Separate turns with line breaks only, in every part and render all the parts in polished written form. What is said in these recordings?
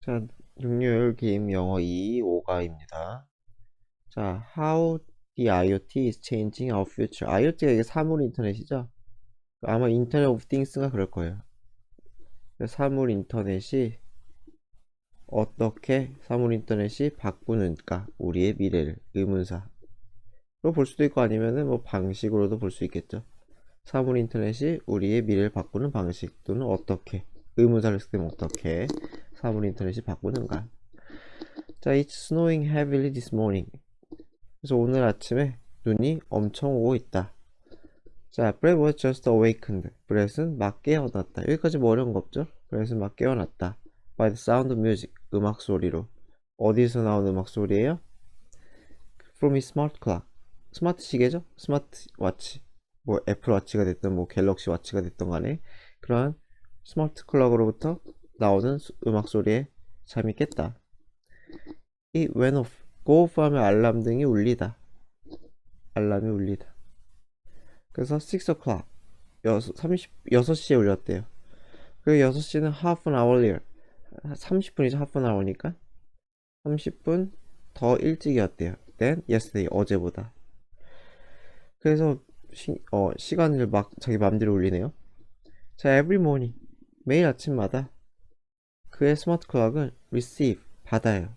자, 육류열 게임 영어 2, 5가입니다. 자, How the IoT is changing our future. IoT가 이게 사물 인터넷이죠? 아마 인터넷 오브 띵스가 그럴 거예요. 사물 인터넷이 어떻게 사물 인터넷이 바꾸는가? 우리의 미래를 의문사로 볼 수도 있고 아니면은 뭐 방식으로도 볼 수 있겠죠. 사물 인터넷이 우리의 미래를 바꾸는 방식 또는 어떻게 의문사를 쓸 때는 어떻게 사물 인터넷이 바꾸는가? 자, it's snowing heavily this morning. 그래서 오늘 아침에 눈이 엄청 오고 있다. 자, Brett was just awakened. 브렛은 막 깨어났다. 여기까지 뭐 어려운 거 없죠? 브렛은 막 깨어났다. By the sound of music. 음악 소리로. 어디서 나온 음악 소리예요? From his smart clock. 스마트 시계죠? 스마트 워치. 뭐 애플 워치가 됐든 뭐 갤럭시 워치가 됐든 간에 그러한 스마트 클럭으로부터 나오는 음악 소리에 잠이 깼다. It went off. Go off 하면 알람 등이 울리다. 알람이 울리다. 그래서 6 o'clock 6시에 울렸대요. 그리고 6시는 half an hour earlier 30분이죠. half an hour니까 30분 더 일찍이었대요. than yesterday 어제보다. 그래서 시간을 막 자기 맘대로 울리네요. 자, every morning 매일 아침마다 그의 스마트 클락을 receive 받아요.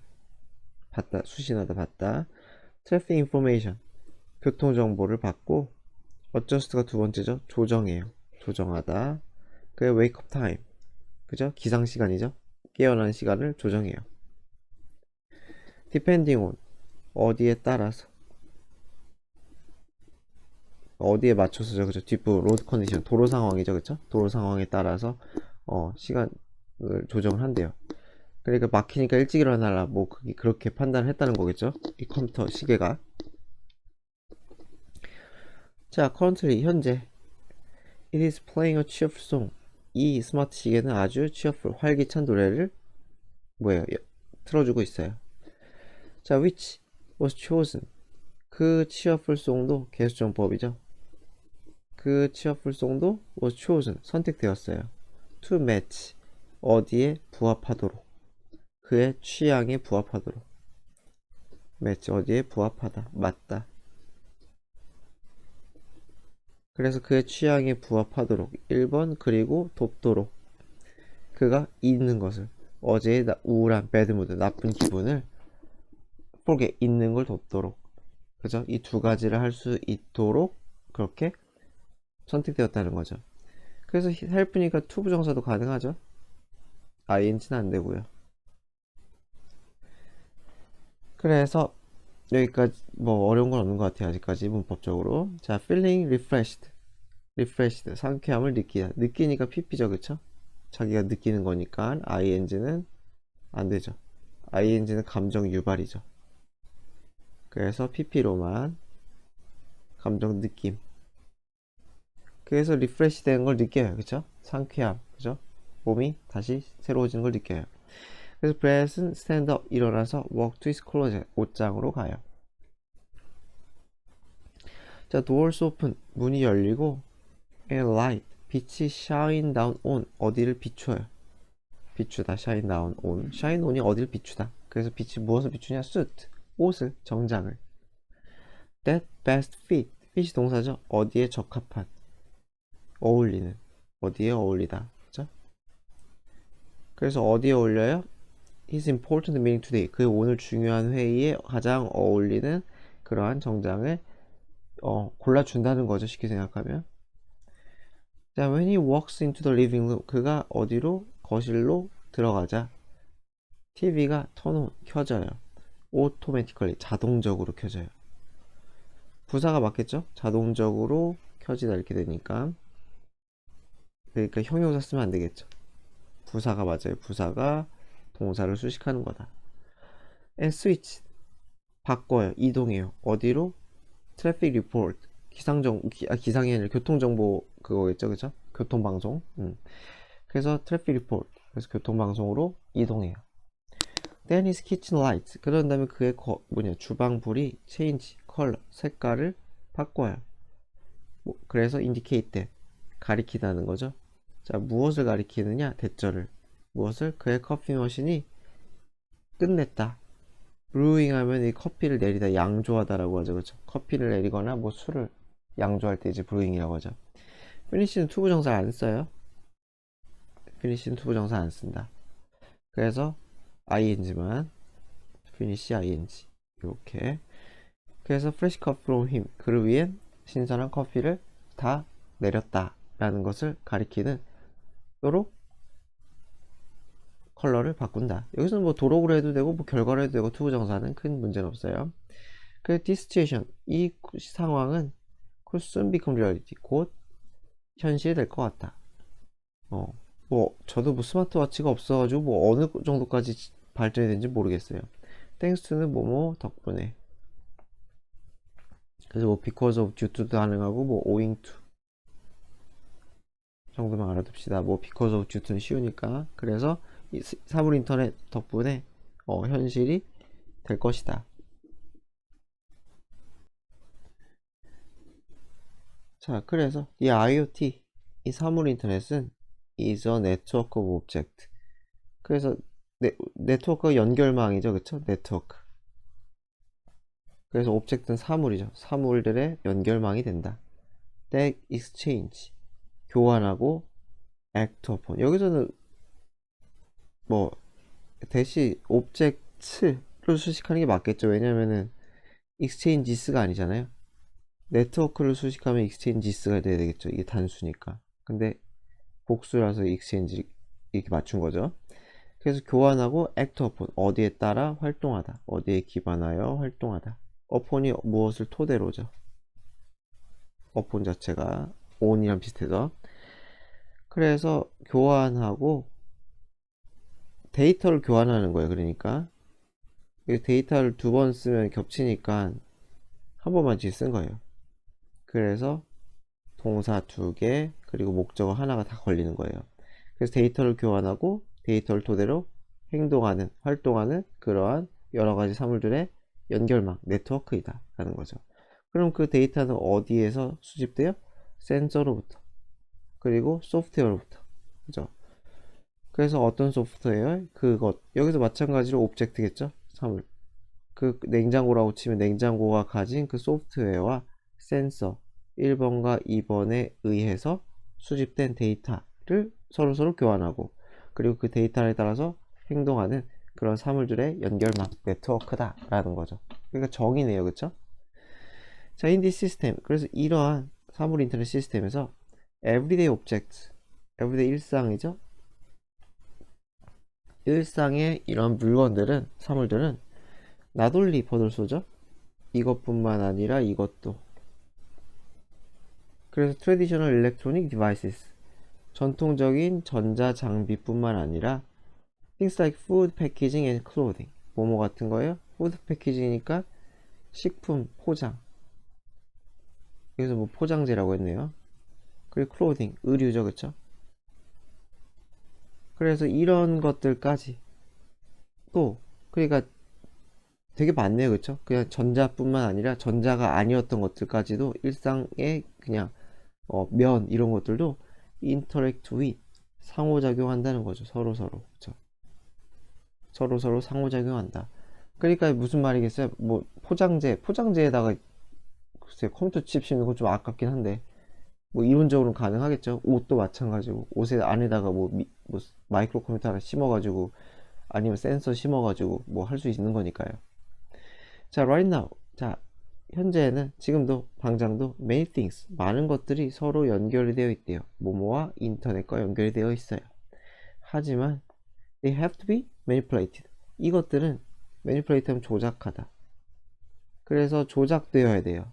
받다 수신하다 받다. traffic information 교통 정보를 받고 adjust가 두 번째죠. 조정해요. 조정하다. 그의 wake up time 그죠? 기상 시간이죠. 깨어난 시간을 조정해요. depending on 어디에 따라서 어디에 맞춰서죠. 그죠? 뒷부 로드 컨디션 도로 상황이죠. 그죠? 도로 상황에 따라서 시간을 조정을 한대요. 그러니까 막히니까 일찍 일어나라 뭐 그렇게 판단을 했다는 거겠죠. 이 컴퓨터 시계가. 자, currently 현재 it is playing a cheerful song. 이 스마트 시계는 아주 cheerful 활기찬 노래를 뭐예요? 틀어주고 있어요. 자, which was chosen. 그 cheerful송도 개수정법이죠. 그 cheerful송도 was chosen 선택되었어요. to match 어디에 부합하도록 그의 취향에 부합하도록 match 어디에 부합하다 맞다. 그래서 그의 취향에 부합하도록 1번 그리고 돕도록 그가 잊는 것을 어제의 우울한 배드무드 나쁜 기분을 forget 잊는 걸 돕도록 그죠? 이 두 가지를 할 수 있도록 그렇게 선택되었다는 거죠. 그래서 help니까 to 부정사도 가능하죠. ing는 안 되고요. 그래서 여기까지 뭐 어려운 건 없는 것 같아요. 아직까지 문법적으로. 자, feeling refreshed 상쾌함을 느끼다. 느끼니까 pp죠, 그쵸? 자기가 느끼는 거니까 ing는 안 되죠. ing는 감정 유발이죠. 그래서 pp로만 감정 느낌. 그래서 리프레시 되는 걸 느껴요. 그쵸? 상쾌함. 그죠? 몸이 다시 새로워지는 걸 느껴요. 그래서 브렛은 스탠드업 일어나서 walk to his closet 옷장으로 가요. 자, doors open 문이 열리고 and light 빛이 shine down on 어디를 비춰요. 비추다 shine down on shine on이 어디를 비추다. 그래서 빛이 무엇을 비추냐? suit 옷을 정장을. that best fit fit이 동사죠. 어디에 적합한 어울리는 어디에 어울리다. 그죠? 그래서 어디에 어울려요? His important meeting today. 그 오늘 중요한 회의에 가장 어울리는 그러한 정장을 골라준다는 거죠. 쉽게 생각하면. 자, when he walks into the living room. 그가 어디로? 거실로 들어가자. TV가 turn on, 켜져요. automatically, 자동적으로 켜져요. 부사가 맞겠죠? 자동적으로 켜지다 이렇게 되니까. 그러니까 형용사 쓰면 안 되겠죠. 부사가 맞아요. 부사가 동사를 수식하는 거다. and switch. 바꿔요. 이동해요. 어디로? 트래픽 리포트 기상이 아니라 교통정보 그거겠죠, 그죠? 교통방송. 그래서 트래픽 리포트 그래서 교통방송으로 이동해요. Then his kitchen lights 그런 다음에 그의 주방불이 change 컬러 색깔을 바꿔요. 그래서 indicate that 가리키다는 거죠. 자, 무엇을 가리키느냐? 대절을. 무엇을? 그의 커피 머신이 끝냈다. brewing 하면 이 커피를 내리다, 양조하다라고 하죠. 그렇죠? 커피를 내리거나 뭐 술을 양조할 때 이제 brewing이라고 하죠. finish는 투부정사 안 써요. finish는 투부정사 안 쓴다. 그래서 ing만 finish ing 이렇게. 그래서 fresh cup from him, 그를 위해 신선한 커피를 다 내렸다 라는 것을 가리키는 도로 컬러를 바꾼다. 여기서는 뭐 도록으로 해도 되고 뭐 결과로 해도 되고 투부정사는 큰 문제는 없어요. 그 this situation, 이 상황은 could soon become reality, 곧 현실이 될 것 같다. 뭐 저도 뭐 스마트워치가 없어가지고 뭐 어느 정도까지 발전이 되는지 모르겠어요. thanks to는 뭐뭐 덕분에. 그래서 뭐 because of, due to도 가능하고 뭐 owing to 정도만 알아둡시다. 뭐 because of, due to는 쉬우니까. 그래서 이 사물 인터넷 덕분에 현실이 될 것이다. 자, 그래서 이 IoT, 이 사물 인터넷은 is a network of object. 그래서 네트워크가 연결망이죠, 그쵸? 네트워크. 그래서 오브젝트는 사물이죠. 사물들의 연결망이 된다. that exchange, 교환하고 act upon. 여기서는 뭐 대시 오브젝트를 수식하는 게 맞겠죠. 왜냐면은 exchanges가 아니잖아요. 네트워크를 수식하면 exchanges가 돼야 되겠죠. 이게 단수니까. 근데 복수라서 exchange 이렇게 맞춘 거죠. 그래서 교환하고 act upon, 어디에 따라 활동하다, 어디에 기반하여 활동하다. upon이 무엇을 토대로죠. upon 자체가 on이랑 비슷해서. 그래서 교환하고 데이터를 교환하는 거예요. 그러니까 데이터를 두 번 쓰면 겹치니까 한 번만 뒤에 쓴 거예요. 그래서 동사 두 개 그리고 목적어 하나가 다 걸리는 거예요. 그래서 데이터를 교환하고 데이터를 토대로 행동하는, 활동하는 그러한 여러 가지 사물들의 연결망, 네트워크이다 라는 거죠. 그럼 그 데이터는 어디에서 수집돼요? 센서로부터, 그리고 소프트웨어로부터. 그죠? 그래서 어떤 소프트웨어? 그것. 여기서 마찬가지로 오브젝트겠죠? 사물. 그 냉장고라고 치면 냉장고가 가진 그 소프트웨어와 센서 1번과 2번에 의해서 수집된 데이터를 서로서로 교환하고, 그리고 그 데이터에 따라서 행동하는 그런 사물들의 연결망, 네트워크다 라는 거죠. 그러니까 정의네요. 그쵸? 자, in this system, 그래서 이러한 사물 인터넷 시스템에서 everyday objects, everyday 일상이죠. 일상의 이런 물건들은, 사물들은 not only 버들소죠. 이것뿐만 아니라 이것도. 그래서 traditional electronic devices, 전통적인 전자 장비뿐만 아니라 things like food packaging and clothing, 뭐뭐 같은 거예요. food packaging이니까 식품 포장, 여기서 뭐 포장재라고 했네요. 그리고 clothing, 의류죠. 그쵸? 그래서 이런 것들까지 또, 그러니까 되게 많네요. 그쵸? 그냥 전자뿐만 아니라 전자가 아니었던 것들까지도 일상에 그냥 면 이런 것들도 interact with, 상호작용한다는 거죠. 서로서로. 그쵸? 서로서로 상호작용한다. 그러니까 무슨 말이겠어요? 뭐 포장재에다가 글쎄 컴퓨터 칩 씹는 건 좀 아깝긴 한데 뭐 이론적으로는 가능하겠죠. 옷도 마찬가지고 옷에 안에다가 뭐 마이크로 컴퓨터 하나 심어가지고 아니면 센서 심어가지고 뭐 할 수 있는 거니까요. 자, right now. 자, 현재는 지금도 당장도 many things, 많은 것들이 서로 연결이 되어 있대요. 모모와 인터넷과 연결이 되어 있어요. 하지만 they have to be manipulated. 이것들은 manipulate 하면 조작하다. 그래서 조작되어야 돼요.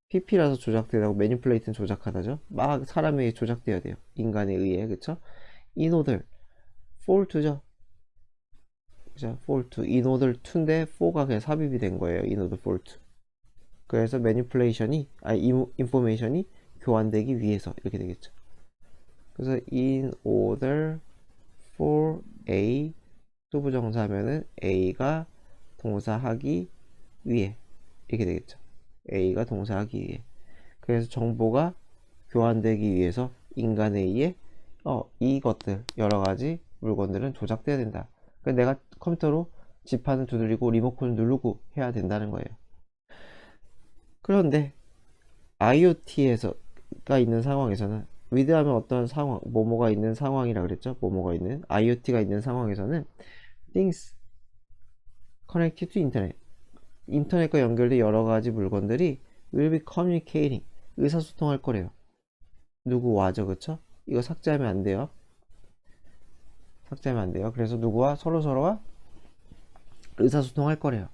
PP라서 조작되다고 manipulate는 조작하다죠. 막 사람에 의해 조작되어야 돼요. 인간에 의해. 그쵸? in order, for to죠. 그죠? for to, in order to인데 for가 그냥 삽입이 된 거예요. in order for to. 그래서 manipulation이, information이 교환되기 위해서 이렇게 되겠죠. 그래서 in order for A, 수부정사 하면은 A가 동사하기 위해 이렇게 되겠죠. A가 동사하기 위해. 그래서 정보가 교환되기 위해서 인간에 의해 이것들 여러가지 물건들은 조작돼야 된다. 그러니까 내가 컴퓨터로 지판을 두드리고 리모컨을 누르고 해야 된다는 거예요. 그런데 IoT가 있는 상황에서는 위드하면 어떤 상황, 뭐뭐가 있는 상황이라 그랬죠? 뭐뭐가 있는 IoT가 있는 상황에서는 things connected to internet, 인터넷과 연결된 여러 가지 물건들이 will be communicating, 의사소통할 거래요. 누구와죠, 그쵸? 이거 삭제하면 안 돼요. 삭제하면 안 돼요. 그래서 누구와 서로서로와 의사소통할 거래요.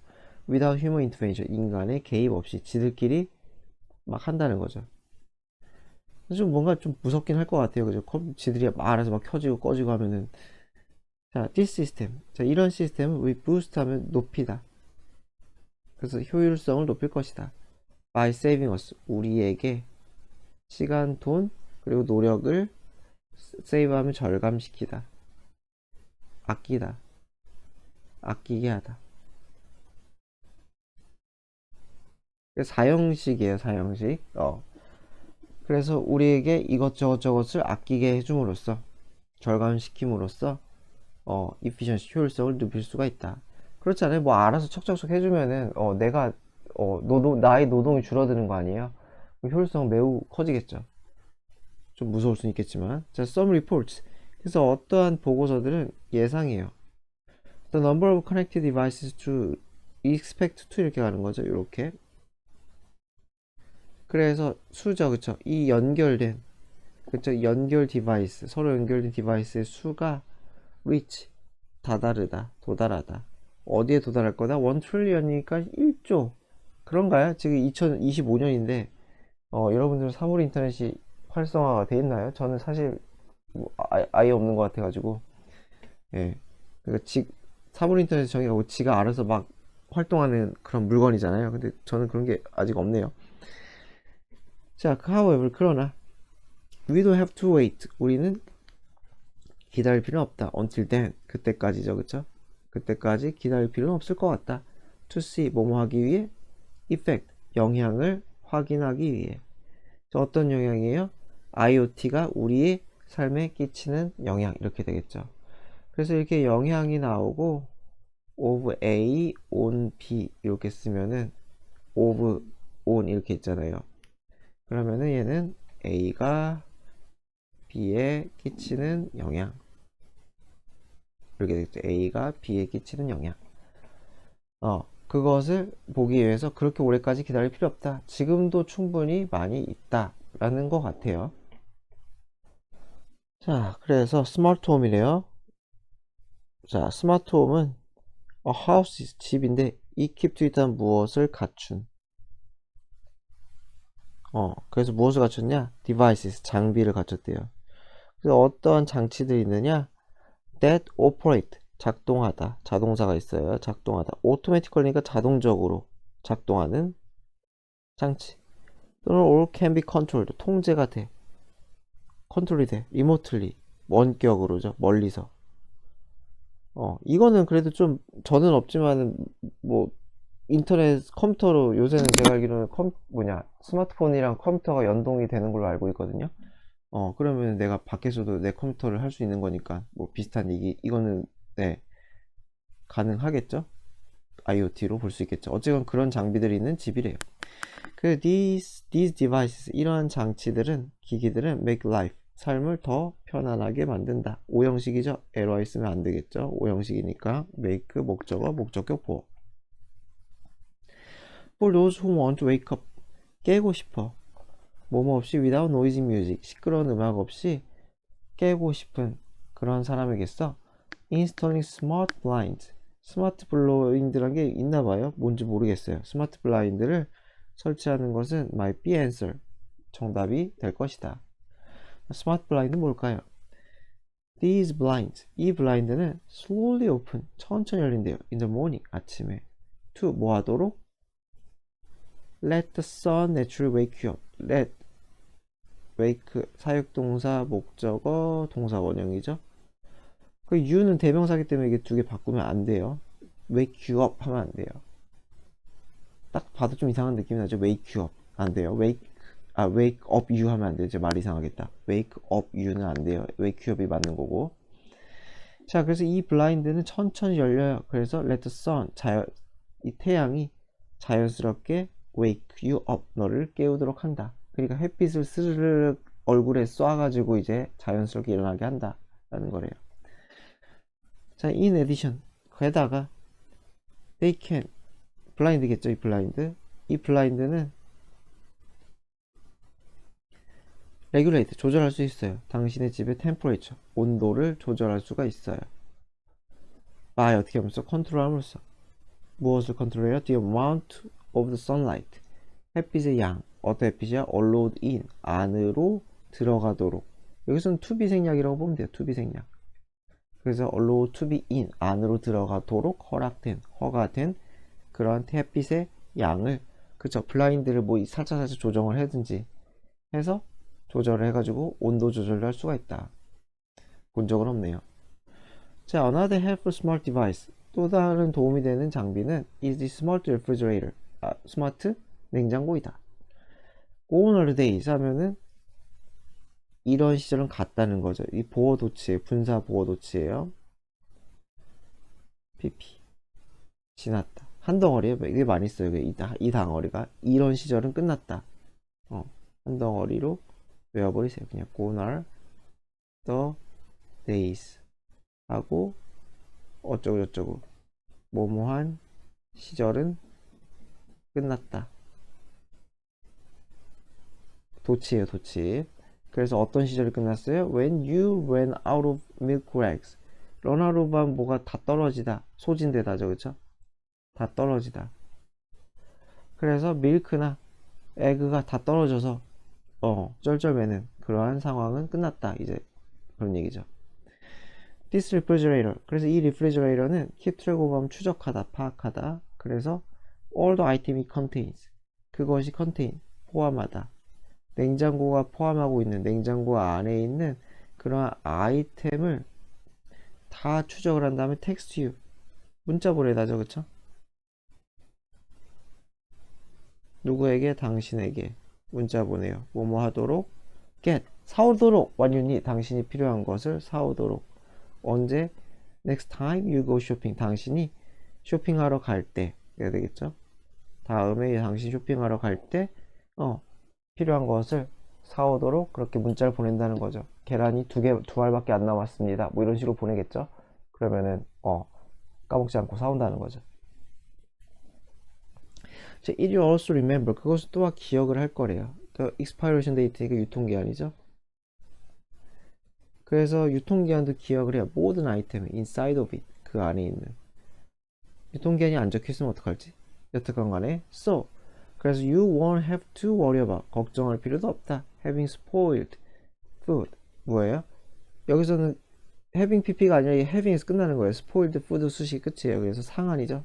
without human intervention, 인간의 개입 없이 지들끼리 막 한다는 거죠. 좀 뭔가 좀 무섭긴 할 것 같아요. 그죠? 지들이 알아서 막 켜지고 꺼지고 하면은. 자, this system. 자, 이런 시스템은 we boost 하면 높이다. 그래서 효율성을 높일 것이다. by saving us. 우리에게 시간, 돈, 그리고 노력을 save 하면 절감시키다. 아끼다. 아끼게 하다. 사형식이에요, 사형식. 그래서 우리에게 이것저것 저것을 아끼게 해줌으로써, 절감시킴으로써 efficiency, 효율성을 높일 수가 있다. 그렇지 않아요? 뭐 알아서 척척척 해주면은 내가 나의 노동이 줄어드는 거 아니에요? 효율성은 매우 커지겠죠. 좀 무서울 수는 있겠지만. 자, some reports. 그래서 어떠한 보고서들은 예상이에요. The number of connected devices to expect to 이렇게 가는 거죠. 이렇게. 그래서 수죠, 그쵸? 이 연결된, 그쵸? 연결 디바이스, 서로 연결된 디바이스의 수가 reach, 다다르다, 도달하다. 어디에 도달할 거다? 1 트릴리언이니까 1조. 그런가요? 지금 2025년인데, 여러분들은 사물 인터넷이 활성화가 돼 있나요? 저는 사실, 아예 없는 것 같아가지고, 예. 그러니까 사물 인터넷 정의하고 지가 알아서 막 활동하는 그런 물건이잖아요. 근데 저는 그런 게 아직 없네요. 자, however, 그러나, we don't have to wait. 우리는 기다릴 필요는 없다. until then. 그때까지죠, 그쵸? 그때까지 기다릴 필요는 없을 것 같다. to see, 뭐뭐 하기 위해, effect, 영향을 확인하기 위해. 어떤 영향이에요? IoT가 우리의 삶에 끼치는 영향, 이렇게 되겠죠. 그래서 이렇게 영향이 나오고, of A on B, 이렇게 쓰면은, of on 이렇게 있잖아요. 그러면은 얘는 A가 B에 끼치는 영향. 이렇게 되겠죠. A가 B에 끼치는 영향. 그것을 보기 위해서 그렇게 오래까지 기다릴 필요 없다. 지금도 충분히 많이 있다. 라는 것 같아요. 자, 그래서 스마트홈이래요. 자, 스마트홈은 house, 집인데 equip to 일단 무엇을 갖춘. 그래서 무엇을 갖췄냐? devices, 장비를 갖췄대요. 그래서 어떤 장치들이 있느냐? that operate, 작동하다. 자동사가 있어요. 작동하다. automatically니까 자동적으로 작동하는 장치. 또는 all can be controlled, 통제가 돼. 컨트롤이 돼. remotely, 원격으로죠. 멀리서. 이거는 그래도 좀, 저는 없지만은, 뭐, 인터넷 컴퓨터로 요새는 제가 알기로는 스마트폰이랑 컴퓨터가 연동이 되는 걸로 알고 있거든요. 그러면 내가 밖에서도 내 컴퓨터를 할 수 있는 거니까, 뭐 비슷한 이거는, 네, 가능하겠죠? IoT로 볼 수 있겠죠. 어쨌건 그런 장비들이 있는 집이래요. these devices, 이러한 장치들은, 기기들은 make life, 삶을 더 편안하게 만든다. 오형식이죠? LY 쓰면 안 되겠죠? 오형식이니까 make, 목적어, 목적격 보어. For those who want to wake up, 깨고 싶어. 뭐뭐 없이 without noisy music, 시끄러운 음악 없이 깨고 싶은 그런 사람에게서 installing smart blinds, 스마트 블라인드란 게 있나 봐요. 뭔지 모르겠어요. 스마트 블라인드를 설치하는 것은 might be answer, 정답이 될 것이다. 스마트 블라인드는 뭘까요? These blinds, 이 블라인드는 slowly open, 천천히 열린대요. In the morning, 아침에. to, 뭐 하도록? Let the sun naturally wake you up. Let, wake, 사역동사, 목적어, 동사 원형이죠. 그 you는 대명사기 때문에 이게 두 개 바꾸면 안 돼요. wake you up 하면 안 돼요. 딱 봐도 좀 이상한 느낌이 나죠. wake you up 안 돼요. wake up you 하면 안 되죠. 말 이상하겠다. wake up you는 안 돼요. wake you up이 맞는 거고. 자, 그래서 이 블라인드는 천천히 열려요. 그래서 let the sun, 이 태양이 자연스럽게 wake you up, 너를 깨우도록 한다. 그러니까 햇빛을 스르르 얼굴에 쏴가지고 이제 자연스럽게 일어나게 한다 라는 거래요. 자, in addition, 게다가 they can, 블라인드겠죠, 이 블라인드. 이 블라인드는 regulate, 조절할 수 있어요. 당신의 집의 temperature, 온도를 조절할 수가 있어요. by, 어떻게 하면서? 컨트롤함으로써. 무엇을 컨트롤해요? The amount of the sunlight, 햇빛의 양. 어떤 햇빛이야? allowed in, 안으로 들어가도록. 여기서는 to be 생략이라고 보면 돼요. to be 생략. 그래서 allowed to be in, 안으로 들어가도록 허가된 그런 햇빛의 양을, 그쵸, 블라인드를 뭐 살짝 조정을 하든지 해서 조절을 해가지고 온도 조절을 할 수가 있다. 본 적은 없네요. 자, another helpful smart device, 또 다른 도움이 되는 장비는 is the smart refrigerator, 스마트 냉장고이다. Gone are the days 하면은 이런 시절은 갔다는 거죠. 이 보호 도치, 분사 보호 도치예요. PP 지났다. 한 덩어리에 이게 많이 써요. 이 덩어리가 이런 시절은 끝났다. 한 덩어리로 외워버리세요. 그냥 gone are the days 하고 어쩌고 저쩌고 뭐뭐한 시절은 끝났다. 도치예요, 도치. 그래서 어떤 시절이 끝났어요? When you ran out of milk or eggs. run out of 하면 뭐가 다 떨어지다. 소진되다죠, 그쵸? 다 떨어지다. 그래서 밀크나 에그가 다 떨어져서 쩔쩔매는 그러한 상황은 끝났다. 이제 그런 얘기죠. This refrigerator. 그래서 이 refrigerator는 keep track of 하면 추적하다, 파악하다. 그래서 all the item it contains. 그것이 contain, 포함하다. 냉장고가 포함하고 있는, 냉장고 안에 있는 그런 아이템을 다 추적을 한 다음에 text you, 문자 보내다죠, 그쵸? 누구에게? 당신에게 문자 보내요. 뭐뭐 하도록, get, 사오도록, what you need, 당신이 필요한 것을 사오도록. 언제? next time you go shopping, 당신이 쇼핑하러 갈 때 해야 되겠죠? 다음에 당신 쇼핑하러 갈 때 필요한 것을 사오도록 그렇게 문자를 보낸다는 거죠. 계란이 두 알밖에 안 남았습니다. 뭐 이런 식으로 보내겠죠. 그러면은 까먹지 않고 사온다는 거죠. 자, it you also remember, 그것을 또한 기억을 할 거래요. The expiration date가 유통기한이죠. 그래서 유통기한도 기억을 해요. 모든 아이템 inside of it, 그 안에 있는. 유통기한이 안 적혀있으면 어떡할지. 여튼간 간에 so, 그래서 you won't have to worry about, 걱정할 필요도 없다. having spoiled food, 뭐예요? 여기서는 having pp가 아니라 having에서 끝나는 거예요. spoiled food 수식이 끝이에요. 그래서 상한이죠.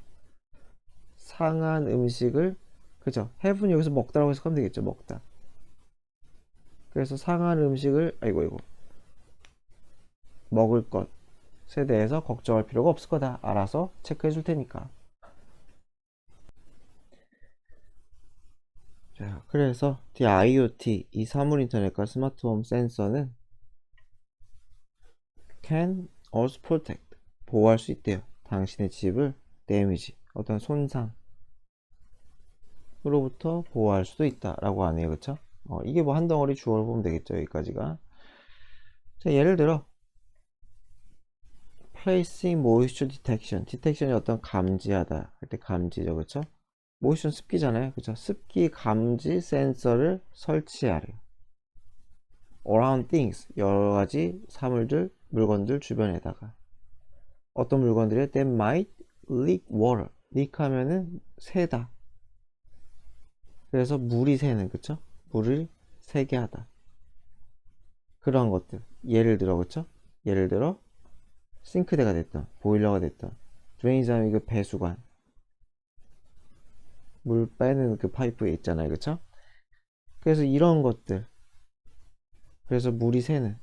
상한 음식을, 그죠? have는 여기서 먹다라고 해서 하면 되겠죠. 먹다. 그래서 상한 음식을, 아이고 먹을 것에 대해서 걱정할 필요가 없을 거다. 알아서 체크해 줄 테니까. 자, 그래서 the IoT, 이 사물 인터넷과 스마트홈 센서는 can also protect, 보호할 수 있대요. 당신의 집을 damage, 어떤 손상으로부터 보호할 수도 있다라고 하네요. 그쵸? 이게 뭐 한 덩어리 주어를 보면 되겠죠. 여기까지가. 자, 예를 들어 placing moisture detection, detection이 어떤 감지하다 할 때 감지죠. 그쵸? 모이션 습기잖아요. 그쵸? 습기 감지 센서를 설치하래요. around things, 여러 가지 사물들, 물건들 주변에다가. 어떤 물건들이 that might leak water, leak 하면은 새다. 그래서 물이 새는, 그쵸? 물을 새게 하다. 그런 것들. 예를 들어, 그쵸? 예를 들어 싱크대가 됐던, 보일러가 됐던, 드레인지 하면 그 배수관, 물 빼는 그 파이프에 있잖아요. 그쵸? 그래서 이런 것들, 그래서 물이 새는,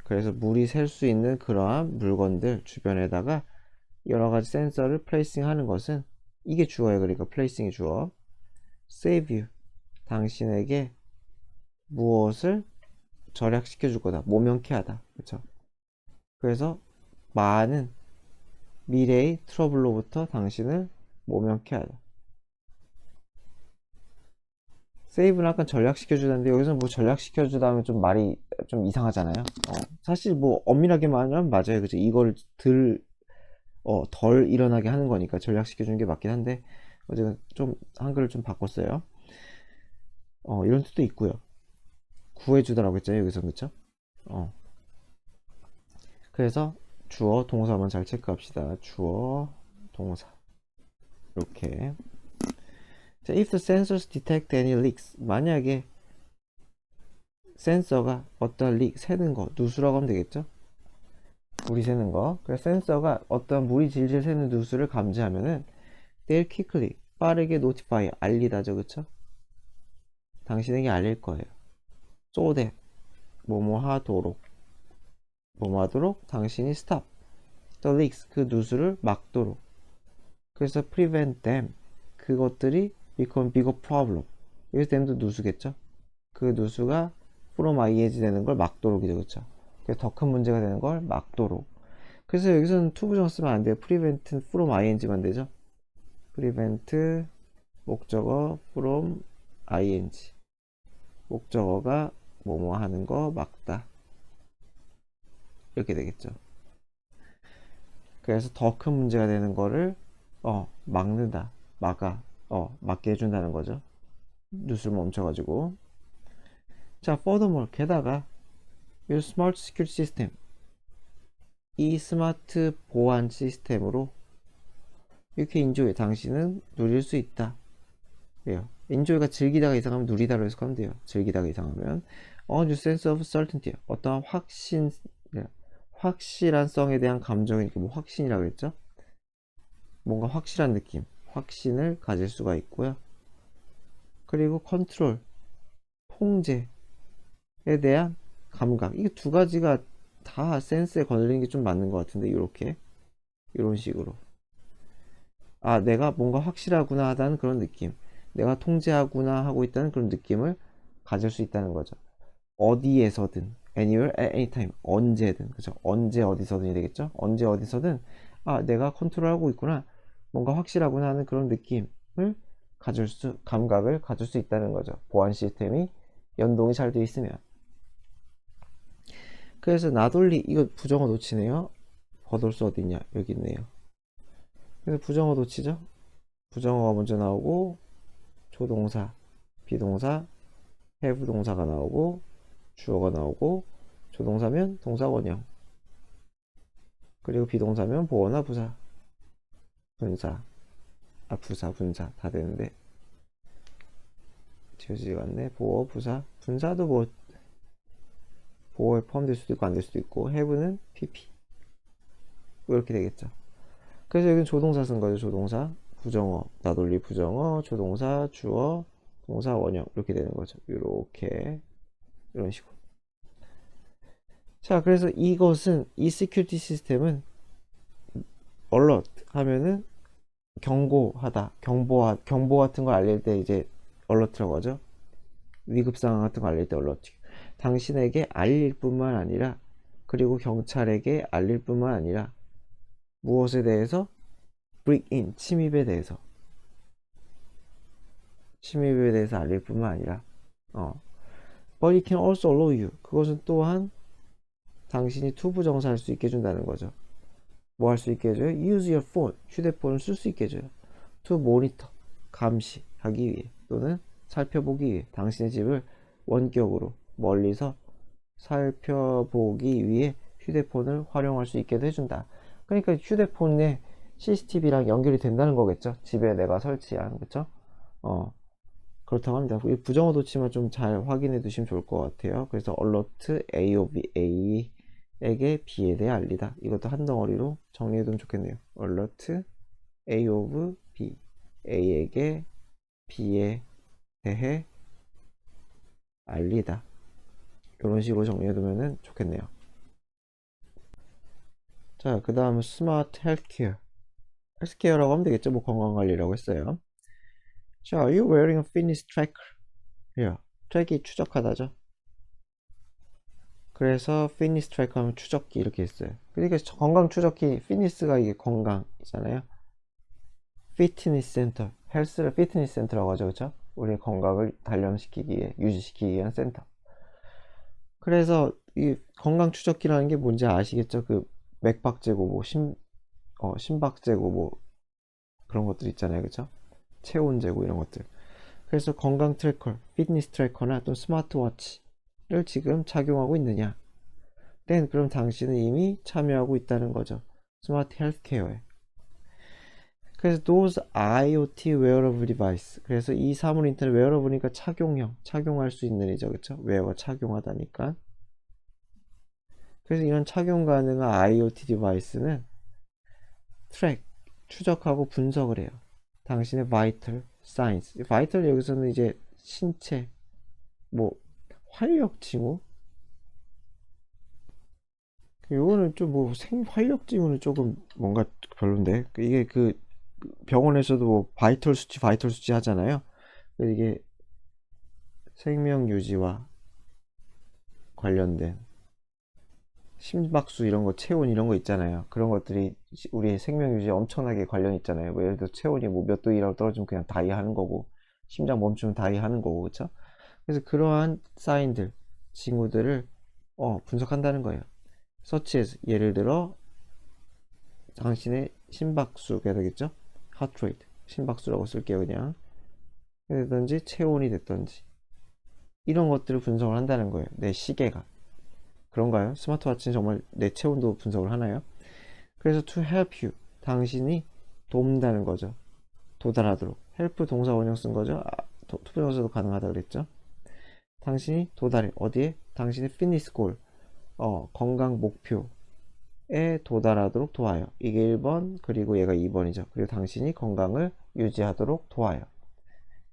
그래서 물이 셀 수 있는 그러한 물건들 주변에다가 여러가지 센서를 플레이싱 하는 것은, 이게 주어예요. 그러니까 플레이싱이 주어. save you, 당신에게 무엇을 절약시켜 줄 거다, 모면케 하다. 그쵸? 그래서 많은 미래의 트러블로부터 당신을 모면케 하다. 세이브는 아까 전략시켜주는데 여기서 뭐 전략시켜주다 하면 좀 말이 좀 이상하잖아요. 사실 뭐 엄밀하게 말하면 맞아요. 그죠? 이걸 덜 일어나게 하는 거니까 전략시켜주는 게 맞긴 한데 어쨌든 좀 한글을 좀 바꿨어요. 이런 뜻도 있고요. 구해주다라고 했잖아요. 여기서 그쵸? 어. 그래서 주어 동사만 잘 체크합시다. 주어 동사 이렇게. 자, if the sensors detect any leaks, 만약에 센서가 어떤 릭 새는 거 누수라고 하면 되겠죠? 물이 새는 거. 그래서 센서가 어떤 물이 질질 새는 누수를 감지하면은 they'll quickly 빠르게 notify 알리다죠, 그쵸? 당신에게 알릴 거예요. so that 뭐뭐 하도록 뭐뭐 하도록 당신이 stop the leaks 그 누수를 막도록. 그래서 prevent them 그것들이 become bigger problem. 여기서 them도 누수겠죠? 그 누수가 from ing 되는 걸 막도록이죠, 그쵸? 그래서 더 큰 문제가 되는 걸 막도록. 그래서 여기서는 to 부정 쓰면 안 돼요. prevent from ing만 되죠. prevent 목적어 from ing 목적어가 뭐뭐 하는 거 막다 이렇게 되겠죠. 그래서 더 큰 문제가 되는 거를 막는다 막게 해준다는 거죠. 뉴스를 멈춰가지고. 자, furthermore 게다가 이 스마트 시큐리티 시스템 이 스마트 보안 시스템으로 이렇게 인조해 당신은 누릴 수 있다. 왜요? enjoy가 즐기다가 이상하면 누리다로 해석하면 돼요. 즐기다가 이상하면 new sense of certainty 어떠한 확실한성에 대한 감정이니까 뭐 확신이라고 그랬죠? 뭔가 확실한 느낌, 확신을 가질 수가 있고요. 그리고 컨트롤, 통제에 대한 감각. 이게 두 가지가 다 센스에 걸리는 게 좀 맞는 것 같은데 이렇게 이런 식으로 내가 뭔가 확실하구나 하다는 그런 느낌, 내가 통제하구나 하고 있다는 그런 느낌을 가질 수 있다는 거죠. 어디에서든 anywhere at any time 언제든 그죠? 언제 어디서든이 되겠죠? 언제 어디서든 내가 컨트롤하고 있구나 뭔가 확실하구나 하는 그런 느낌을 감각을 가질 수 있다는 거죠. 보안 시스템이 연동이 잘 되어 있으면. 그래서 나돌리 이거 부정어 놓치네요. 버돌수 어디 있냐 여기 있네요. 그래서 부정어 놓치죠. 부정어가 먼저 나오고 조동사 비동사 have 동사가 나오고 주어가 나오고 조동사면 동사 원형 그리고 비동사면 보어나 부사 분사 부사 분사 다 되는데 지워지지가 않네. 보어 부사 분사도 뭐 보어에 포함될 수도 있고 안 될 수도 있고 have는 pp 이렇게 되겠죠. 그래서 여기는 조동사 쓴 거죠. 조동사 부정어 나돌리 부정어 조동사 주어 동사 원형 이렇게 되는 거죠. 이렇게 이런 식으로. 자, 그래서 이것은 이 시큐리티 시스템은 alert 하면은 경고하다, 경보 같은 걸 알릴 때 이제 alert라고 하죠. 위급 상황 같은 거 알릴 때 alert. 당신에게 알릴 뿐만 아니라 그리고 경찰에게 알릴 뿐만 아니라 무엇에 대해서 break in 침입에 대해서 알릴 뿐만 아니라 but it can also allow you 그것은 또한 당신이 투부정사할 수 있게 해준다는 거죠. 뭐 할 수 있게 해줘요? use your phone 휴대폰을 쓸 수 있게 해줘요. to monitor 감시하기 위해 또는 살펴보기 위해 당신의 집을 원격으로 멀리서 살펴보기 위해 휴대폰을 활용할 수 있게도 해준다. 그러니까 휴대폰에 CCTV랑 연결이 된다는 거겠죠. 집에 내가 설치한 그쵸? 그렇다고 합니다. 이 부정어 도치만 좀 잘 확인해 두시면 좋을 것 같아요. 그래서 alert A of A에게 B에 대해 알리다. 이것도 한 덩어리로 정리해 두면 좋겠네요. alert A of B A에게 B에 대해 알리다. 이런 식으로 정리해 두면 좋겠네요. 자, 그 다음 스마트 헬스케어. 헬스케어라고 하면 되겠죠. 뭐 건강관리라고 했어요. 자, are you wearing a fitness tracker? 트랙이 추적하다죠. 그래서 피니스 트래커 하면 추적기 이렇게 했어요. 그러니까 건강 추적기, 피니스가 이게 건강이잖아요. 피트니스 센터, 헬스를 피트니스 센터라고 하죠, 그렇죠? 우리의 건강을 단련시키기 위해, 유지시키기 위한 센터. 그래서 이 건강 추적기라는 게 뭔지 아시겠죠? 그 맥박 재고, 뭐 심박 재고, 뭐 그런 것들 있잖아요, 그렇죠? 체온 재고 이런 것들. 그래서 건강 트래커, 피트니스 트래커나 또는 스마트워치를 지금 착용하고 있느냐? 그럼 당신은 이미 참여하고 있다는 거죠. 스마트 헬스케어에. 그래서 those IoT wearable device. 그래서 이 사물 인터넷 wearable니까 착용형, 착용할 수 있는 이죠, 그렇죠? wear 착용하다니까. 그래서 이런 착용 가능한 IoT 디바이스는 트랙, 추적하고 분석을 해요. 당신의 vital signs. vital 여기서는 이제 신체, 뭐 활력 징후. 요거는 좀 뭐 생활력 징후는 조금 뭔가 별론데. 이게 그 병원에서도 뭐 바이털 수치 하잖아요. 이게 생명 유지와 관련된 심박수 이런 거, 체온 이런 거 있잖아요. 그런 것들이 우리의 생명 유지에 엄청나게 관련이 있잖아요. 뭐 예를 들어 체온이 뭐 몇 도이라고 떨어지면 그냥 다이 하는 거고, 심장 멈추면 다이 하는 거고, 그렇죠? 그래서 그러한 사인들, 징후들을 분석한다는 거예요. 서치에서 예를 들어 당신의 심박수가 되겠죠? heart rate, 심박수라고 쓸게요, 그냥. 든지 체온이 됐던지 이런 것들을 분석을 한다는 거예요. 내 시계가 그런가요? 스마트워치는 정말 내 체온도 분석을 하나요? 그래서 to help you, 당신이 돕는다는 거죠. 도달하도록. help 동사 원형 쓴 거죠. 투부정사도 가능하다 그랬죠. 당신이 도달해. 어디에? 당신의 fitness goal, 건강 목표에 도달하도록 도와요. 이게 1번, 그리고 얘가 2번이죠. 그리고 당신이 건강을 유지하도록 도와요.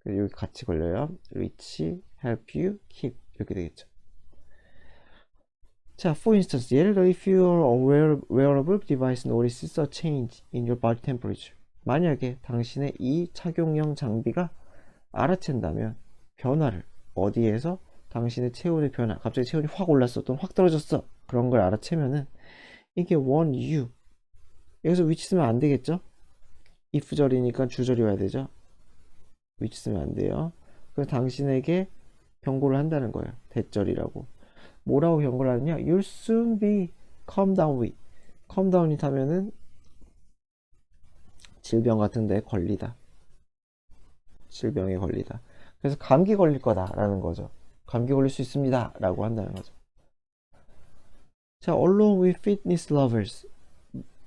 여기 같이 걸려요. reach, help you, keep 이렇게 되겠죠. 자, for instance, 예를 들어 if your wearable device notices a change in your body temperature. 만약에 당신의 이 착용형 장비가 알아챈다면 변화를 어디에서 당신의 체온의 변화, 갑자기 체온이 확 올랐어 또는 확 떨어졌어, 그런 걸 알아채면은 이게 warn you, 여기서 which 쓰면 안 되겠죠? if 절이니까 주절이 와야 되죠. which 쓰면 안 돼요. 그래서 당신에게 경고를 한다는 거예요. 대절이라고. 뭐라고 경고를 하느냐? You'll soon be calm down with. calm down이 타면은 질병 같은데 걸리다. 질병에 걸리다. 그래서 감기 걸릴 거다라는 거죠. 감기 걸릴 수 있습니다 라고 한다는 거죠. 자, along with fitness lovers.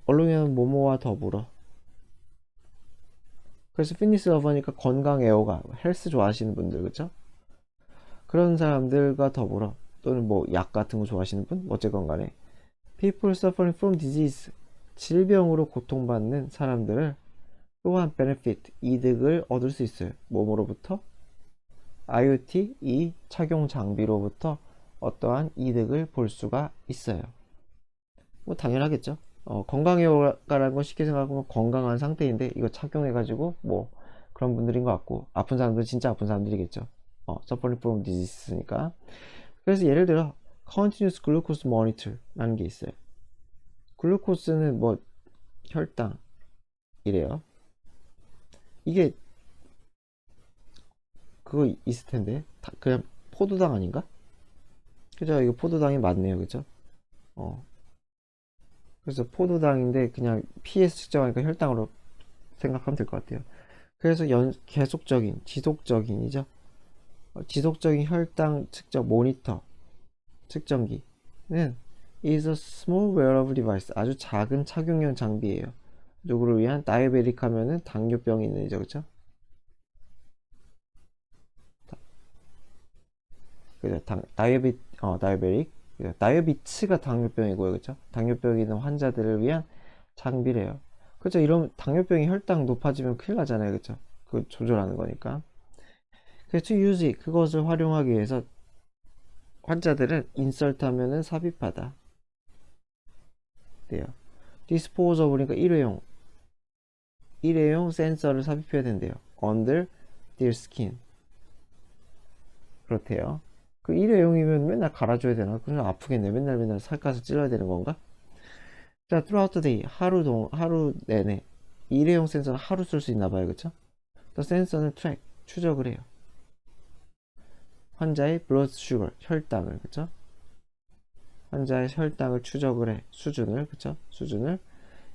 along은 뭐뭐와 더불어. 그래서 피트니스 러버니까 건강 애호가, 헬스 좋아하시는 분들, 그쵸? 그런 사람들과 더불어, 또는 뭐 약 같은 거 좋아하시는 분, 어쨌건 간에 people suffering from disease, 질병으로 고통받는 사람들을 또한 benefit, 이득을 얻을 수 있어요. 뭐뭐로부터? IoT, 이 착용 장비로부터 어떠한 이득을 볼 수가 있어요. 뭐 당연하겠죠. 건강해요라는 건 쉽게 생각하면 건강한 상태인데 이거 착용해가지고 뭐 그런 분들인 것 같고, 아픈 사람들은 진짜 아픈 사람들이겠죠. suffering from disease니까. 그래서 예를 들어 continuous glucose monitor라는 게 있어요. 글루코스는 뭐 혈당이래요. 이게 그거 있을 텐데 그냥 포도당 아닌가? 그죠? 이거 포도당이 맞네요, 그죠? 그래서 포도당인데 그냥 PS 측정하니까 혈당으로 생각하면 될 것 같아요. 그래서 계속적인, 지속적인이죠. 지속적인 혈당 측정 모니터 측정기는 is a small wearable device, 아주 작은 착용형 장비예요. 누구를 위한? 다이어베릭 하면은 당뇨병이 있는 이죠, 그쵸? 그죠? 다이어베릭, 다이어비츠가 당뇨병이고요, 그쵸? 당뇨병이 있는 환자들을 위한 장비래요. 그죠? 이런 당뇨병이 혈당 높아지면 큰일 나잖아요, 그쵸? 그 조절하는 거니까. 그래서 to use it, 그것을 활용하기 위해서 환자들은 insert 하면은 삽입하다 돼요. dispose 그러니까 일회용 센서를 삽입해야 된대요. under their skin, 그렇대요. 그 일회용이면 맨날 갈아줘야 되나? 그럼 아프겠네. 맨날 맨날 살갗을 찔러야 되는 건가? 자, throughout the day. 하루 내내. 일회용 센서는 하루 쓸 수 있나 봐요. 그쵸? 또 센서는 track, 추적을 해요. 환자의 blood sugar, 혈당을. 그쵸? 환자의 혈당을 추적을 해. 수준을. 그쵸? 수준을.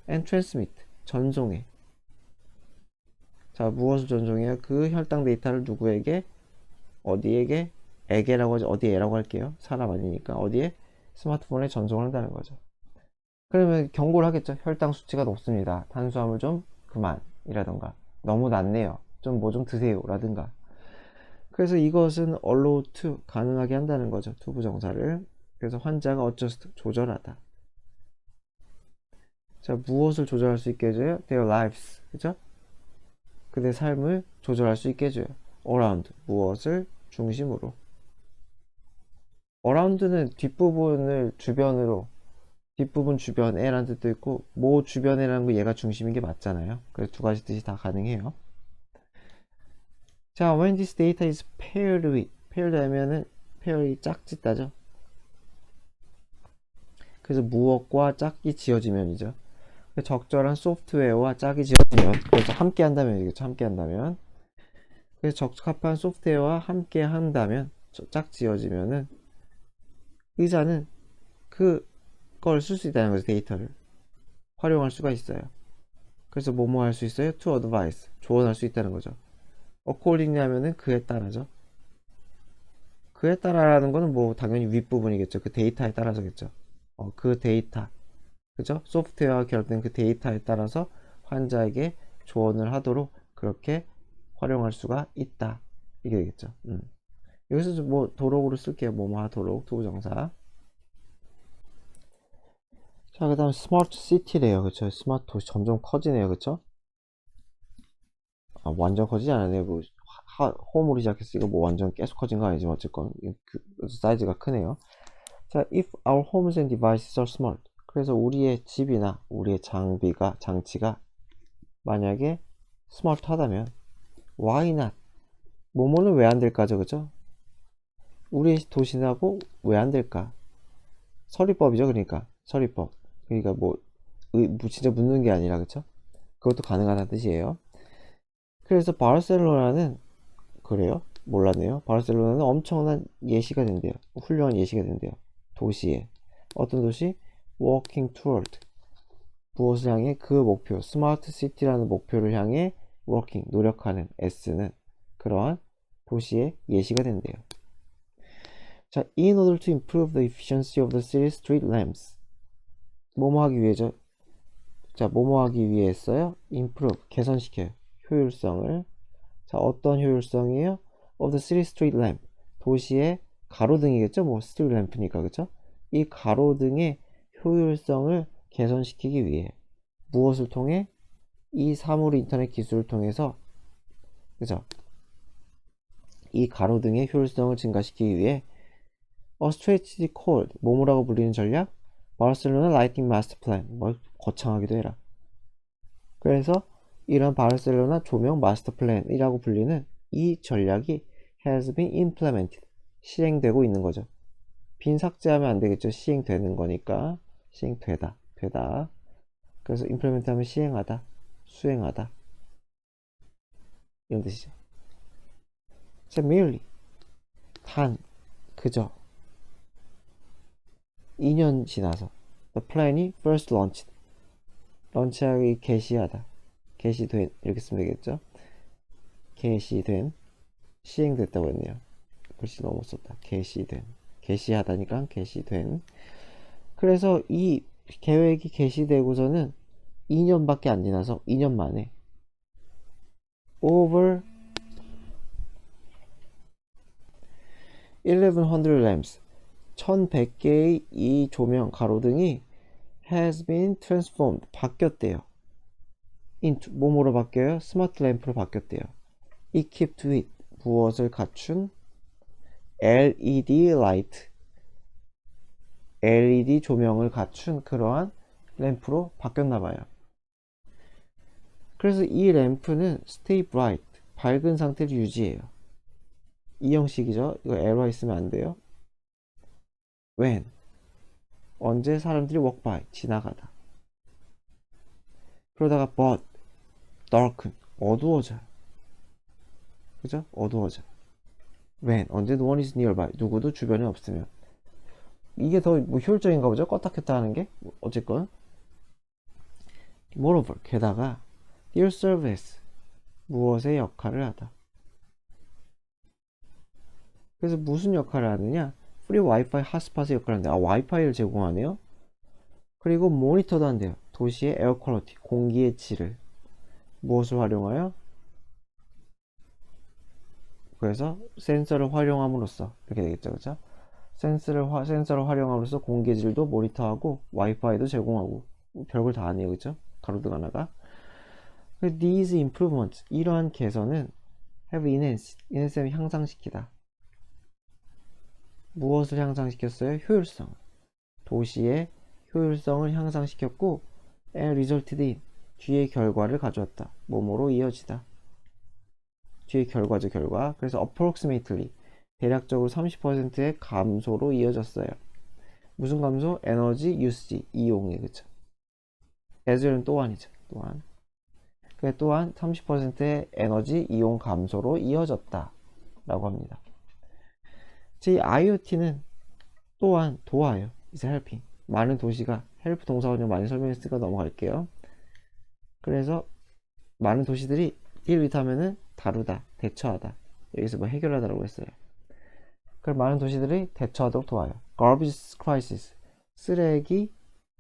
and transmit, 전송해. 자, 무엇을 전송해요? 그 혈당 데이터를 누구에게? 어디에게? 에게라고 하죠. 어디에라고 할게요. 사람 아니니까. 어디에? 스마트폰에 전송을 한다는 거죠. 그러면 경고를 하겠죠. 혈당 수치가 높습니다. 탄수화물 좀 그만이라던가. 너무 낮네요. 좀 뭐 좀 드세요. 라든가. 그래서 이것은 allow to, 가능하게 한다는 거죠. to 부정사를. 그래서 환자가 adjust, 조절하다. 자, 무엇을 조절할 수 있게 해줘요? their lives. 그죠? 그들의 삶을 조절할 수 있게 해줘요. around, 무엇을 중심으로. around는 뒷부분을 주변으로, 뒷부분 주변에라는 뜻도 있고, 뭐 주변에라는 거 얘가 중심인 게 맞잖아요. 그래서 두 가지 뜻이 다 가능해요. 자, when this data is paired with, paired 하면은 pair이 짝짓다죠. 그래서 무엇과 짝이 지어지면이죠. 적절한 소프트웨어와 짝이 지어지면, 그래서 함께 한다면 이겠죠. 함께 한다면. 그래서 적합한 소프트웨어와 함께 한다면, 짝 지어지면은 의사는 그걸 쓸 수 있다는 거죠. 데이터를 활용할 수가 있어요. 그래서 뭐뭐 할 수 있어요? to advise, 조언할 수 있다는 거죠. accordingly 하면은 그에 따라죠. 그에 따라라는 거는 뭐 당연히 윗부분이겠죠. 그 데이터에 따라서겠죠. 그 데이터, 그죠? 소프트웨어와 결합된 그 데이터에 따라서 환자에게 조언을 하도록 그렇게 활용할 수가 있다. 이게 되겠죠. 여기서 뭐 도록으로 쓸게요. 뭐뭐 하도록, 투부정사. 자, 그 다음 스마트 시티래요. 그쵸? 스마트 도시 점점 커지네요. 그쵸? 완전 커지지 않았네요. 뭐 홈으로 시작했으니까 뭐 완전 계속 커진 거 아니지만 어쨌건 사이즈가 크네요. 자, if our homes and devices are smart. 그래서 우리의 집이나 우리의 장치가 만약에 스마트하다면 why not? 뭐뭐는 왜 안 될까죠? 그죠? 우리의 도시나고 왜 안 될까? 서리법이죠. 그러니까 서리법. 그러니까 뭐 진짜 묻는 게 아니라 그쵸? 그것도 가능하다는 뜻이에요. 그래서 바르셀로나는 그래요? 몰랐네요. 바르셀로나는 엄청난 예시가 된대요. 훌륭한 예시가 된대요. 도시에. 어떤 도시? Walking toward. 무엇을 향해? 그 목표. 스마트 시티라는 목표를 향해 working, 노력하는 S는 그러한 도시의 예시가 된대요. 자, in order to improve the efficiency of the city street lamps. 뭐뭐 하기 위해죠? 자, 뭐뭐 하기 위해서요? improve, 개선시켜요. 효율성을. 자, 어떤 효율성이에요? of the city street lamp. 도시의 가로등이겠죠? 뭐 스트리트 램프니까 그쵸? 이 가로등의 효율성을 개선시키기 위해 무엇을 통해? 이 사물 인터넷 기술을 통해서 그죠? 이 가로등의 효율성을 증가시키기 위해 a strategy called 뭐뭐라고 불리는 전략? 바르셀로나 라이팅 마스터 플랜. 뭐 거창하기도 해라. 그래서 이런 바르셀로나 조명 마스터 플랜이라고 불리는 이 전략이 has been implemented. 시행되고 있는 거죠. 빈 삭제하면 안 되겠죠. 시행되는 거니까. 시행되다. 되다. 그래서 implement 하면 시행하다. 수행하다. 이런 뜻이죠. 자, merely. 그저. 2년 지나서. The plan이 first launched. 런치하기 개시하다. 개시된. 이렇게 쓰면 되겠죠. 개시된. 시행됐다고 했네요. 글씨 너무 썼다. 개시된. 개시하다니까 개시된. 그래서 이 계획이 개시되고서는 2년밖에 안 지나서 2년 만에 over 1100 lamps 1100개의 이 조명 가로등이 has been transformed 바뀌었대요. into 뭐뭐로 바뀌어요? 스마트 램프로 바뀌었대요. equipped with 무엇을 갖춘? LED 라이트 LED 조명을 갖춘 그러한 램프로 바뀌었나봐요. 그래서 이 램프는 stay bright 밝은 상태를 유지해요. 이 형식이죠. 이거 에러 있으면 안 돼요. when 언제 사람들이 walk by 지나가다. 그러다가 but darken 어두워져요. 그죠? 어두워져. when 언제 no one is nearby 누구도 주변에 없으면. 이게 더 뭐 효율적인가 보죠. 껐다 켰다 하는 게. 어쨌건 moreover 게다가 their service 무엇의 역할을 하다. 그래서 무슨 역할을 하느냐? 프리 와이파이 핫스팟의 역할을 하는데 와이파이를 제공하네요. 그리고 모니터도 한대요. 도시의 에어 퀄리티 공기의 질을 무엇을 활용하여? 그래서 센서를 활용함으로써 이렇게 되겠죠. 그렇죠? 센서를 활용함으로써 공기의 질도 모니터하고 와이파이도 제공하고 별걸 다 하네요. 그렇죠? 가로등 하나가. These improvements 이러한 개선은 have enhanced 향상시키다. 무엇을 향상시켰어요? 효율성. 도시의 효율성을 향상시켰고 and resulted in 뒤의 결과를 가져왔다. 뭐뭐로 이어지다. 뒤의 결과죠, 결과. 그래서 approximately 대략적으로 30%의 감소로 이어졌어요. 무슨 감소? 에너지 유스지 이용이 그쵸. as는 또한이죠. 또한. 그래 또한 30%의 에너지 이용 감소로 이어졌다. 라고 합니다. 제 IoT는 또한 도와요. is helping. 많은 도시가 헬프 동사원형 많이 설명했으니까 넘어갈게요. 그래서 많은 도시들이 deal with 하면은 다루다, 대처하다. 여기서 뭐 해결하다라고 했어요. 그럼 많은 도시들이 대처하도록 도와요. garbage crisis. 쓰레기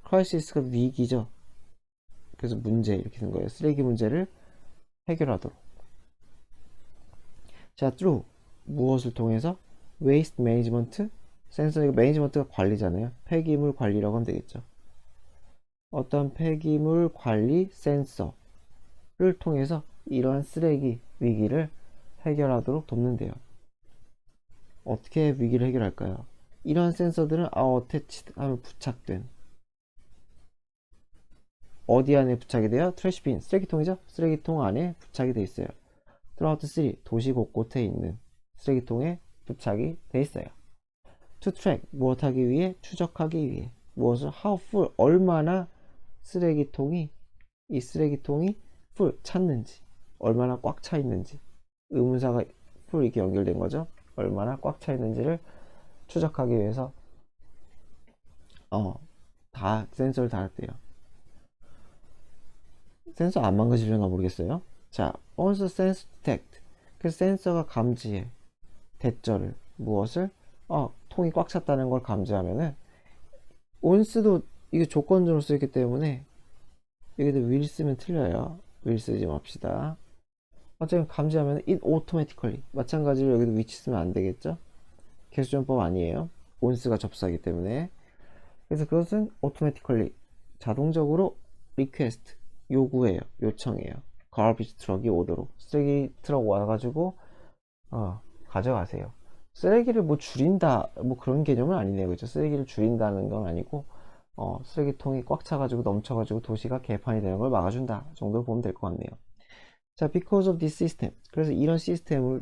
crisis가 위기죠. 그래서 문제 이렇게 된 거예요. 쓰레기 문제를 해결하도록. 자, through 무엇을 통해서? waste management 센서 이거 매니지먼트가 관리잖아요. 폐기물 관리라고 하면 되겠죠. 어떤 폐기물 관리 센서를 통해서 이러한 쓰레기 위기를 해결하도록 돕는데요. 어떻게 위기를 해결할까요? 이러한 센서들은 attached 하면 부착된 어디 안에 부착이 돼요? 트래시빈 쓰레기통이죠? 쓰레기통 안에 부착이 돼 있어요. throughout the city 도시 곳곳에 있는 쓰레기통에 부착이 돼 있어요. to track 무엇하기 위해? 추적하기 위해. 무엇을? how full 얼마나 쓰레기통이 이 쓰레기통이 full 찼는지 얼마나 꽉 차 있는지 의문사가 full 이렇게 연결된 거죠. 얼마나 꽉 차 있는지를 추적하기 위해서 다 센서를 달았대요. 센서 안 망가지려나 모르겠어요. 자, once sense detect 그 센서가 감지해 대절을 무엇을? 통이 꽉 찼다는 걸 감지하면은 once도 이게 조건적으로 쓰였기 때문에 여기도 will 쓰면 틀려요. will 쓰지 맙시다. 어차피 감지하면 it automatically 마찬가지로 여기도 which 쓰면 안 되겠죠? 개수전법 아니에요. once가 접수하기 때문에. 그래서 그것은 automatically 자동적으로 request 요구해요. 요청해요. garbage 트럭이 오도록 쓰레기 트럭 와가지고 가져가세요. 쓰레기를 뭐 줄인다 뭐 그런 개념은 아니네요. 그죠? 쓰레기를 줄인다는 건 아니고 쓰레기통이 꽉 차가지고 넘쳐가지고 도시가 개판이 되는 걸 막아준다 정도로 보면 될 것 같네요. 자, because of this system 그래서 이런 시스템으로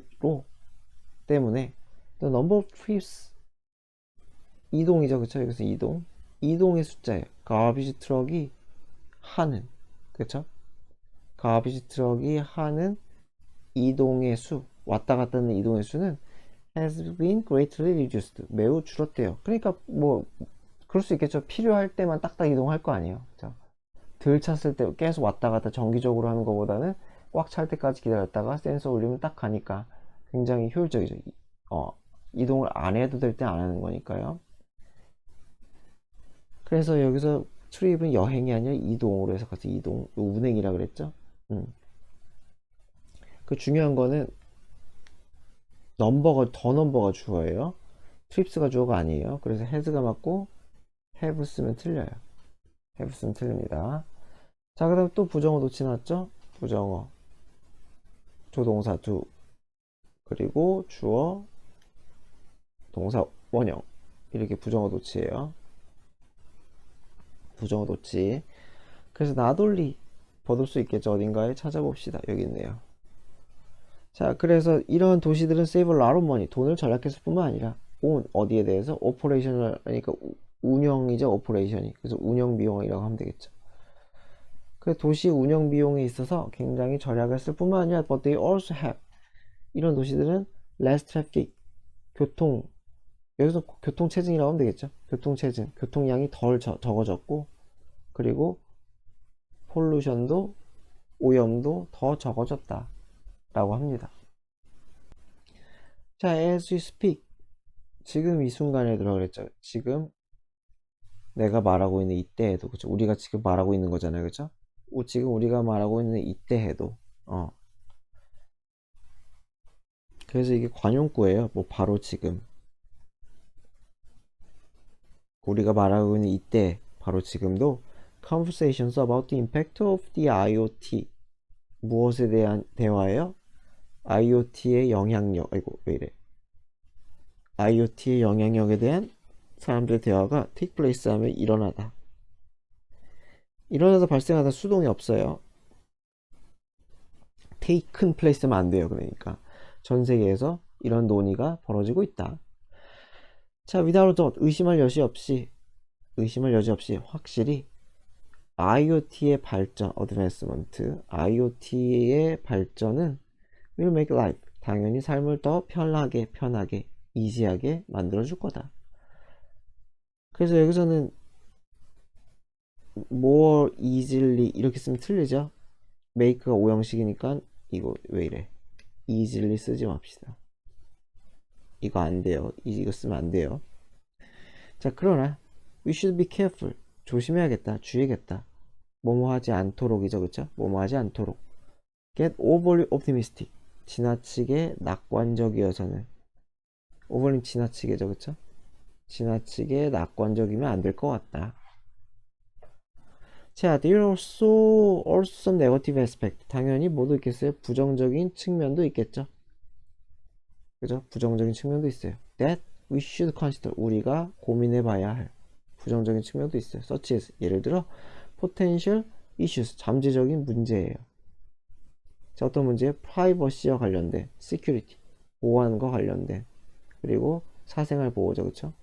때문에 the number of trips 이동이죠. 그쵸? 여기서 이동의 숫자예요. garbage 트럭이 하는 그쵸? garbage 트럭이 하는 이동의 수 왔다 갔다 하는 이동의 수는 has been greatly reduced 매우 줄었대요. 그러니까 뭐 그럴 수 있겠죠. 필요할 때만 딱딱 이동할 거 아니에요. 그쵸? 덜 찼을 때 계속 왔다 갔다 정기적으로 하는 것보다는 꽉 찰 때까지 기다렸다가 센서 올리면 딱 가니까 굉장히 효율적이죠. 이동을 안 해도 될 때 안 하는 거니까요. 그래서 여기서 트립은 여행이 아니라 이동으로 해서 가서 이동 운행이라 그랬죠. 그 중요한 거는 더 넘버가 주어예요. 트립스가 주어가 아니에요. 그래서 has가 맞고 have 쓰면 틀려요. have 쓰면 틀립니다. 자, 그 다음 또 부정어 놓치 나왔죠? 부정어 조동사 do 그리고 주어 동사 원형 이렇게 부정어 도치예요. 부정어 도치. 그래서 나돌리 벗을 수 있겠죠. 어딘가에 찾아봅시다. 여기 있네요. 자, 그래서 이런 도시들은 save a lot of money, 돈을 절약했을 뿐만 아니라 on, 어디에 대해서 operational, 그러니까 운영이죠, operation이. 그래서 운영 비용이라고 하면 되겠죠. 그 도시 운영 비용에 있어서 굉장히 절약했을 뿐만 아니라 but they also have, 이런 도시들은 less traffic, 교통, 여기서 교통체증이라고 하면 되겠죠. 교통체증, 교통량이 덜 적어졌고, 그리고 폴루션도, 오염도 더 적어졌다 라고 합니다. 자, as we speak, 지금 이 순간에 들어 그랬죠. 지금 내가 말하고 있는 이때에도, 그죠? 우리가 지금 말하고 있는 거잖아요, 그죠? 지금 우리가 말하고 있는 이때에도, 그래서 이게 관용구예요. 뭐 바로 지금 우리가 말하고 있는 이때, 바로 지금도 conversations about the impact of the IoT, 무엇에 대한 대화예요? IoT의 영향력, 아이고 왜 이래? IoT의 영향력에 대한 사람들의 대화가 take place 하면 일어나다. 일어나서 발생하다 수동이 없어요. taken place 하면 안 돼요. 그러니까 전 세계에서 이런 논의가 벌어지고 있다. 자, without doubt, 의심할 여지 없이 확실히 IoT의 발전, advancement, IoT의 발전은 will make life, 당연히 삶을 더 편하게, easy하게 만들어줄 거다. 그래서 여기서는 more easily 이렇게 쓰면 틀리죠. make가 오형식이니까 이거 왜 이래? easily 쓰지 맙시다. 이거 안 돼요. 이거 쓰면 안 돼요. 자, 그러나 we should be careful, 조심해야겠다, 주의해야겠다. 뭐뭐 하지 않도록이죠, 그쵸? 뭐뭐 하지 않도록. get overly optimistic, 지나치게 낙관적이어서는. overly 지나치게죠, 그쵸? 지나치게 낙관적이면 안 될 것 같다. 자, there are also some negative aspect. 당연히 뭐도 있겠어요? 부정적인 측면도 있겠죠. 그죠? 부정적인 측면도 있어요. that we should consider, 우리가 고민해봐야 할 부정적인 측면도 있어요. such as, 예를 들어 potential issues, 잠재적인 문제예요. 자, 어떤 문제예요? privacy와 관련된, security, 보안과 관련된, 그리고 사생활 보호죠, 그쵸?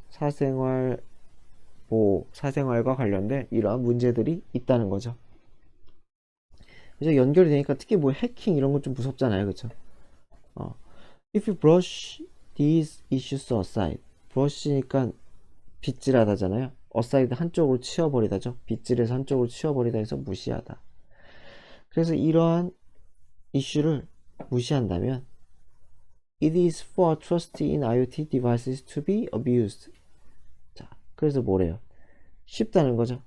사생활 보호, 사생활과 관련된 이러한 문제들이 있다는 거죠. 그죠? 연결이 되니까 특히 뭐 해킹 이런 건 좀 무섭잖아요, 그쵸? If you brush these issues aside, brush니까 빗질하다잖아요. aside 한쪽으로 치워버리다죠. 빗질해서 한쪽으로 치워버리다 해서 무시하다. 그래서 이러한 이슈를 무시한다면 it is for trust in IoT devices to be abused. 자, 그래서 뭐래요? 쉽다는 거죠.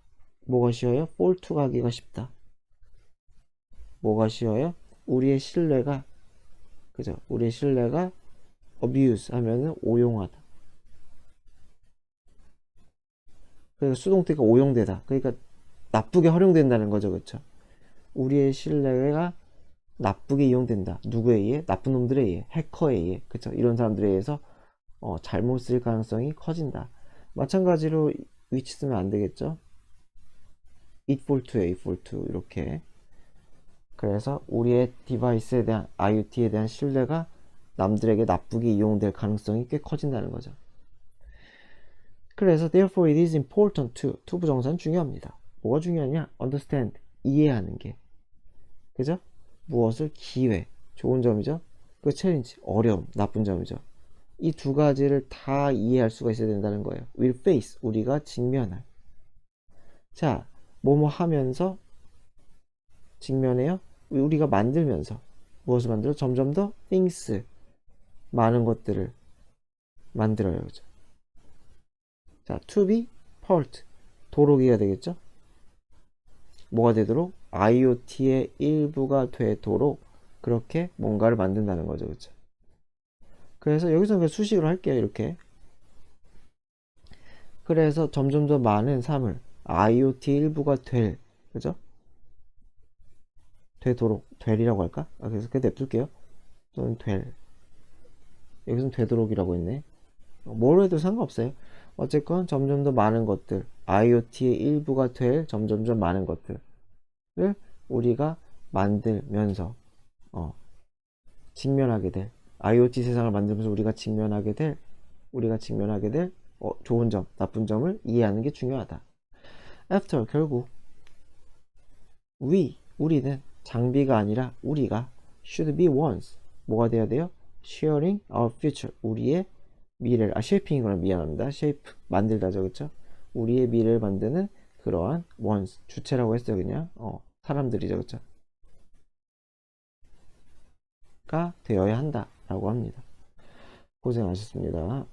뭐가 쉬워요? 폴트 가기가 쉽다. 뭐가 쉬워요? 우리의 신뢰가, 그죠? 우리의 신뢰가 abuse 하면은 오용하다. 그래서 수동태가 오용되다. 그러니까 나쁘게 활용된다는 거죠, 그쵸? 우리의 신뢰가 나쁘게 이용된다. 누구에 의해? 나쁜 놈들에 의해, 해커에 의해, 그쵸? 이런 사람들에 의해서 잘못 쓸 가능성이 커진다. 마찬가지로 위치 쓰면 안 되겠죠? it for to, a for to 이렇게. 그래서 우리의 디바이스에 대한, IoT에 대한 신뢰가 남들에게 나쁘게 이용될 가능성이 꽤 커진다는 거죠. 그래서 therefore it is important to, to 부정사는 중요합니다. 뭐가 중요하냐? understand, 이해하는 게, 그죠? 무엇을? 기회, 좋은 점이죠. 그 챌린지, 어려움, 나쁜 점이죠. 이 두 가지를 다 이해할 수가 있어야 된다는 거예요. will face, 우리가 직면할. 자, 뭐뭐 하면서 직면해요? 우리가 만들면서. 무엇을 만들어? 점점 더 things, 많은 것들을 만들어요, 그죠? 자, to be part, 도록이가 되겠죠? 뭐가 되도록? IoT의 일부가 되도록 그렇게 뭔가를 만든다는 거죠, 그쵸? 그래서 여기서 그냥 수식으로 할게요, 이렇게. 그래서 점점 더 많은 삶을 IoT 일부가 될, 그죠? 되도록, 될이라고 할까? 그래서 그냥 냅둘게요. 또는 될. 여기서는 되도록이라고 했네. 뭘 해도 상관없어요. 어쨌건 점점 더 많은 것들, IoT의 일부가 될 점점 더 많은 것들을 우리가 만들면서 직면하게 될 IoT 세상을 만들면서 우리가 직면하게 될 좋은 점, 나쁜 점을 이해하는 게 중요하다. After 결국 우리는 장비가 아니라 우리가 should be ones 뭐가 돼야 돼요? sharing our future 우리의 미래를 shaping이구나 미안합니다. shape 만들다죠 그쵸? 우리의 미래를 만드는 그러한 ones 주체라고 했어요 그냥 사람들이죠 그쵸? 가 되어야 한다 라고 합니다. 고생하셨습니다.